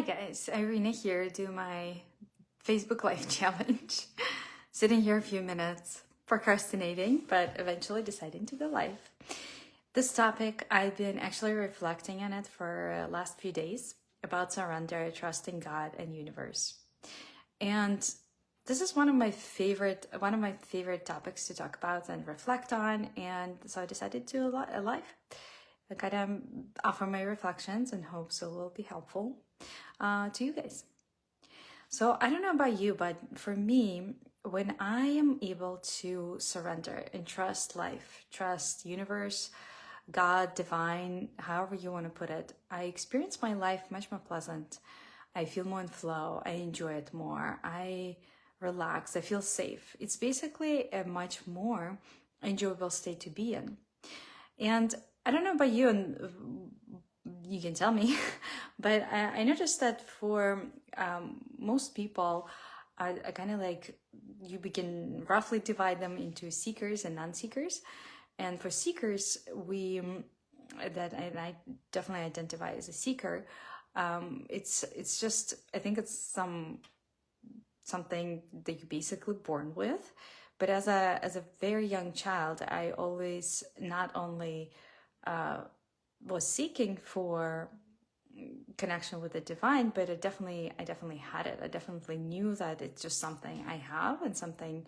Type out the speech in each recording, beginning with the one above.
Hi guys, Irina here, do my Facebook Live challenge. Sitting here a few minutes, procrastinating, but eventually deciding to go live. This topic, I've been actually reflecting on it for the last few days about surrender, trusting God and universe. And this is one of my favorite topics to talk about and reflect on. And so I decided to do a live. I kind of offer my reflections and hope so will be helpful to you guys. So I don't know about you, but for me, when I am able to surrender and trust life, trust universe, God, divine, however you want to put it, I experience my life much more pleasant. I feel more in flow. I enjoy it more. I relax. I feel safe. It's basically a much more enjoyable state to be in. And I don't know about you, and you can tell me, but I noticed that for most people, I kind of like, you begin roughly divide them into seekers and non-seekers. And for seekers, and I definitely identify as a seeker. It's just, I think it's something that you're basically born with. But as a very young child, I always not only was seeking for connection with the divine, but I definitely had it. I definitely knew that it's just something I have and something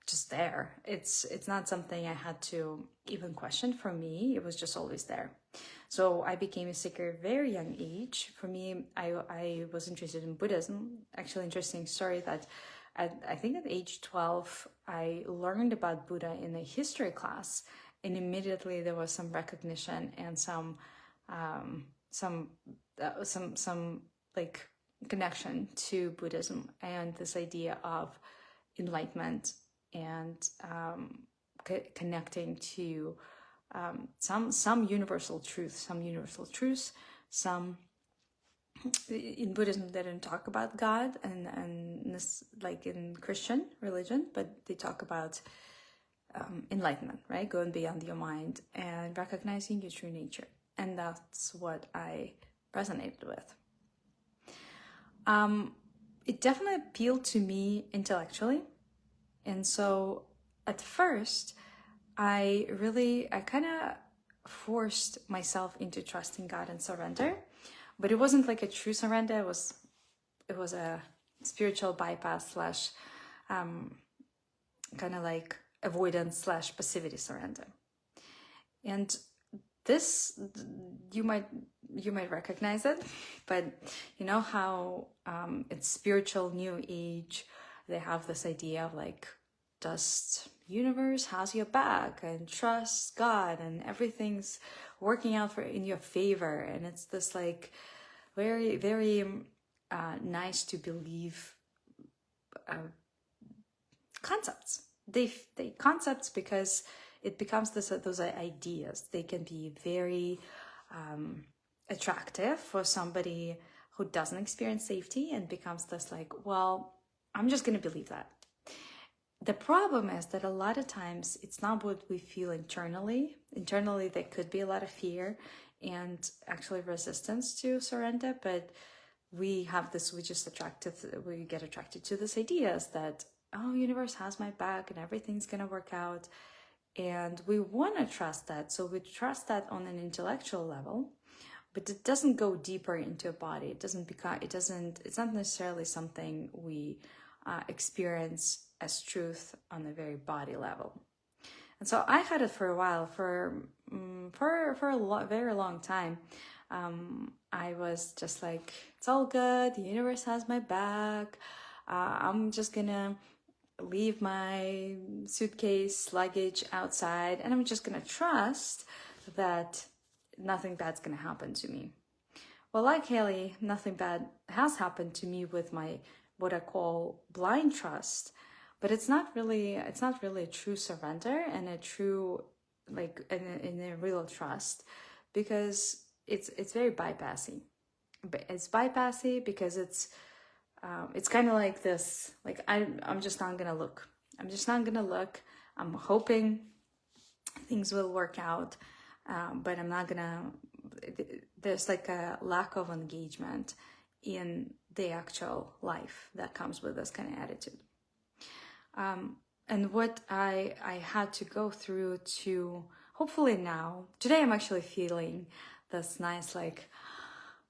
just there. It's not something I had to even question. For me, it was just always there. So I became a seeker at a very young age. For me, I was interested in Buddhism. Actually, interesting story that I think at age 12, I learned about Buddha in a history class, and immediately there was some recognition and some like connection to Buddhism and this idea of enlightenment and connecting to some universal truth, some in Buddhism they don't talk about God and this, like in Christian religion, but they talk about enlightenment, right? Going beyond your mind and recognizing your true nature. And that's what I resonated with. It definitely appealed to me intellectually. And so at first, I kind of forced myself into trusting God and surrender. But it wasn't like a true surrender. It was a spiritual bypass slash kind of like avoidance slash passivity surrender. And this, you might recognize it, but you know how it's spiritual new age, they have this idea of like, just universe has your back and trust God and everything's working out in your favor. And it's this like very, very nice to believe concepts. They concepts because it becomes those ideas. They can be very attractive for somebody who doesn't experience safety, and becomes this like, well, I'm just going to believe that. The problem is that a lot of times it's not what we feel internally. Internally, there could be a lot of fear and actually resistance to surrender, but we get attracted to these ideas that, oh, universe has my back and everything's going to work out. And we want to trust that. So we trust that on an intellectual level, but it doesn't go deeper into a body. It's not necessarily something we experience as truth on a very body level. And so I had it for a while, for a very long time. I was just like, it's all good. The universe has my back. I'm just gonna leave my suitcase, luggage outside, and I'm just gonna trust that nothing bad's gonna happen to me. Well, like Haley, nothing bad has happened to me with my what I call blind trust, but it's not really a true surrender and a true in a real trust, because it's very bypassy. But it's bypassy because it's kind of like this, like I'm just not gonna look. I'm hoping things will work out, but I'm not gonna. There's like a lack of engagement in the actual life that comes with this kind of attitude. And what I had to go through to hopefully now, today I'm actually feeling this nice, like,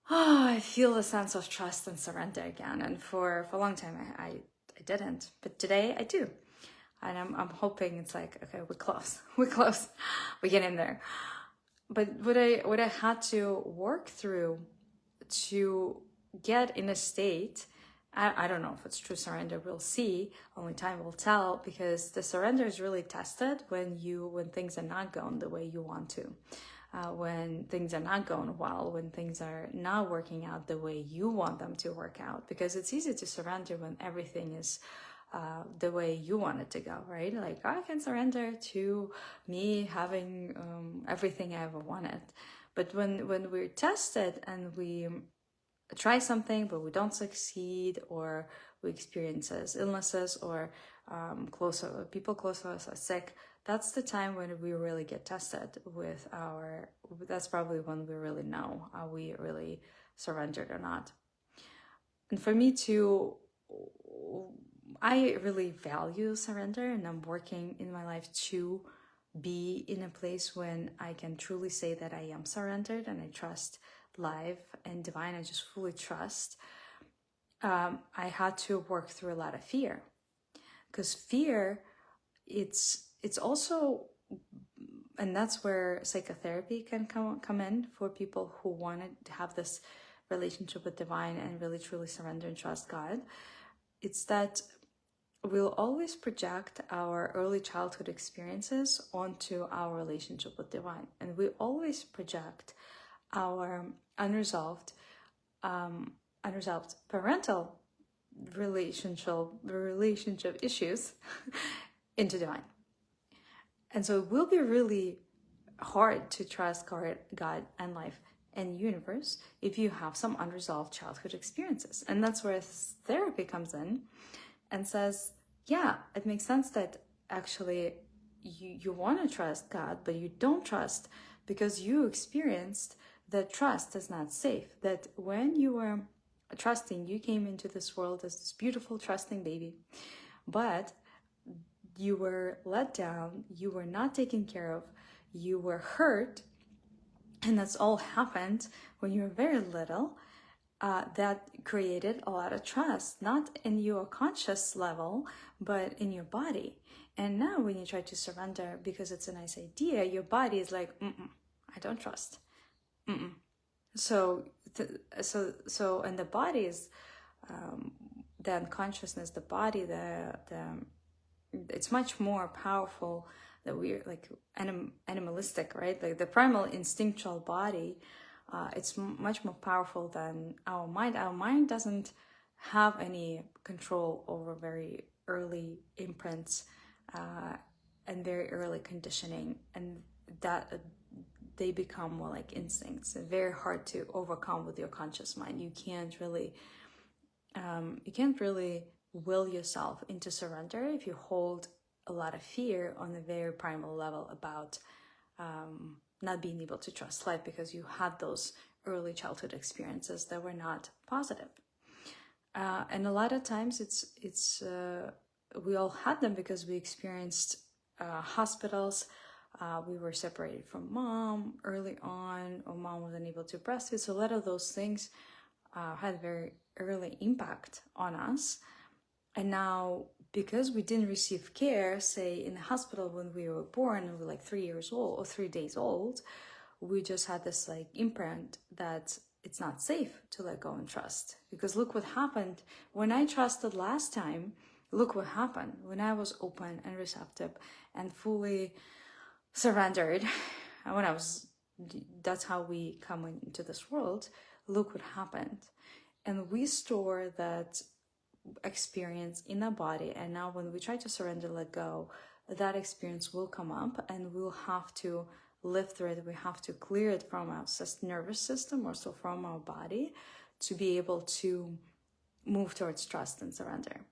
I feel a sense of trust and surrender again. And for a long time, I didn't, but today I do. And I'm hoping it's like, okay, we're close, we're getting there. But what I had to work through to get in a state, I don't know if it's true surrender, we'll see, only time will tell, because the surrender is really tested when things are not going the way you want to. When things are not going well, when things are not working out the way you want them to work out, because it's easy to surrender when everything is the way you want it to go, right? Like, I can surrender to me having everything I ever wanted. But when we're tested and we try something but we don't succeed, or we experience illnesses, or people close to us are sick, that's the time when we really get tested with that's probably when we really know are we really surrendered or not. And for me too, I really value surrender, and I'm working in my life to be in a place when I can truly say that I am surrendered and I trust life and divine. I just fully trust. I had to work through a lot of fear, because fear, it's also, and that's where psychotherapy can come in for people who want to have this relationship with divine and really truly surrender and trust God. It's that we'll always project our early childhood experiences onto our relationship with divine, and we always project our unresolved parental relationship issues into divine. And so it will be really hard to trust God and life and universe if you have some unresolved childhood experiences. And that's where therapy comes in and says, yeah, it makes sense that actually you want to trust God, but you don't trust because you experienced that trust is not safe. That when you were trusting, you came into this world as this beautiful, trusting baby, but you were let down, you were not taken care of, you were hurt, and that's all happened when you were very little. That created a lot of trust, not in your conscious level, but in your body. And now when you try to surrender because it's a nice idea, your body is like, I don't trust. So, and the body is, the unconsciousness, the body, it's much more powerful that we're like animalistic, right? Like the primal instinctual body, it's much more powerful than our mind. Our mind doesn't have any control over very early imprints and very early conditioning, and that they become more like instincts. They're very hard to overcome with your conscious mind. You can't really will yourself into surrender if you hold a lot of fear on a very primal level about not being able to trust life because you had those early childhood experiences that were not positive. And a lot of times it's we all had them because we experienced hospitals. We were separated from mom early on, or mom wasn't able to breastfeed. So a lot of those things had very early impact on us. And now, because we didn't receive care, say in the hospital when we were born, we were like 3 years old or 3 days old, we just had this like imprint that it's not safe to let go and trust. Because look what happened when I trusted last time. Look what happened when I was open and receptive and fully surrendered. That's how we come into this world. Look what happened. And we store that experience in our body, and now when we try to surrender, let go, that experience will come up and we'll have to live through it. We have to clear it from our nervous system, or so from our body, to be able to move towards trust and surrender.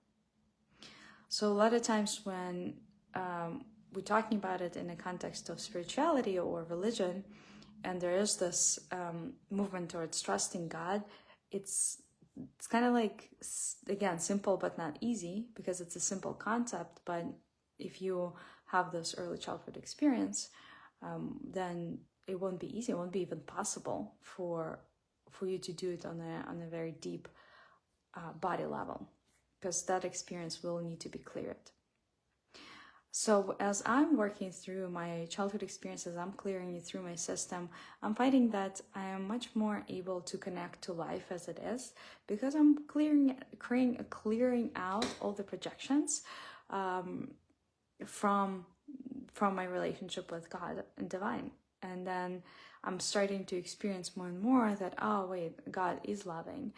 So a lot of times when we're talking about it in the context of spirituality or religion, and there is this movement towards trusting God, it's it's kind of like, again, simple but not easy, because it's a simple concept. But if you have this early childhood experience, then it won't be easy. It won't be even possible for you to do it on a very deep body level, because that experience will need to be cleared. So as I'm working through my childhood experiences, I'm clearing it through my system, I'm finding that I am much more able to connect to life as it is, because I'm clearing out all the projections from my relationship with God and divine. And then I'm starting to experience more and more that, oh wait, God is loving,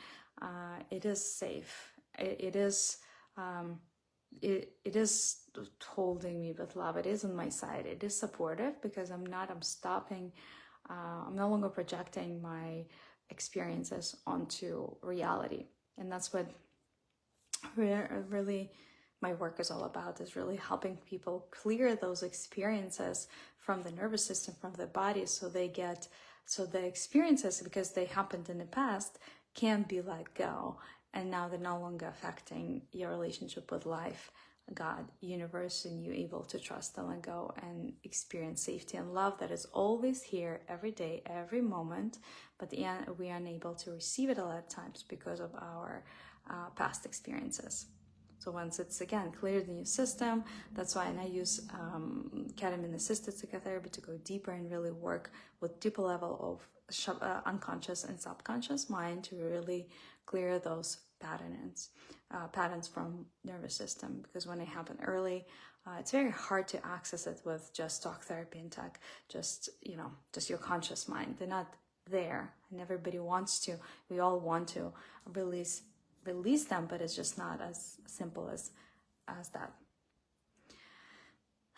it is safe, it is holding me with love, it is on my side, it is supportive, because I'm stopping, I'm no longer projecting my experiences onto reality. And that's what really my work is all about, is really helping people clear those experiences from the nervous system, from the body, so the experiences, because they happened in the past, can be let go, and now they're no longer affecting your relationship with life, God, universe, and you're able to trust and let go and experience safety and love that is always here, every day, every moment, but we are unable to receive it a lot of times because of our past experiences. So once it's, again, cleared in your system, that's why I use ketamine-assisted psychotherapy to go deeper and really work with deeper level of unconscious and subconscious mind to really clear those patterns from nervous system. Because when they happen early, it's very hard to access it with just talk therapy and tech, just your conscious mind. They're not there, and everybody wants to. We all want to release them, but it's just not as simple as that.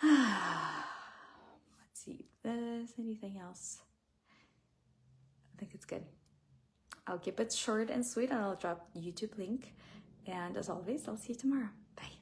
Let's see if there's anything else. I think it's good. I'll keep it short and sweet, and I'll drop YouTube link. And as always, I'll see you tomorrow. Bye.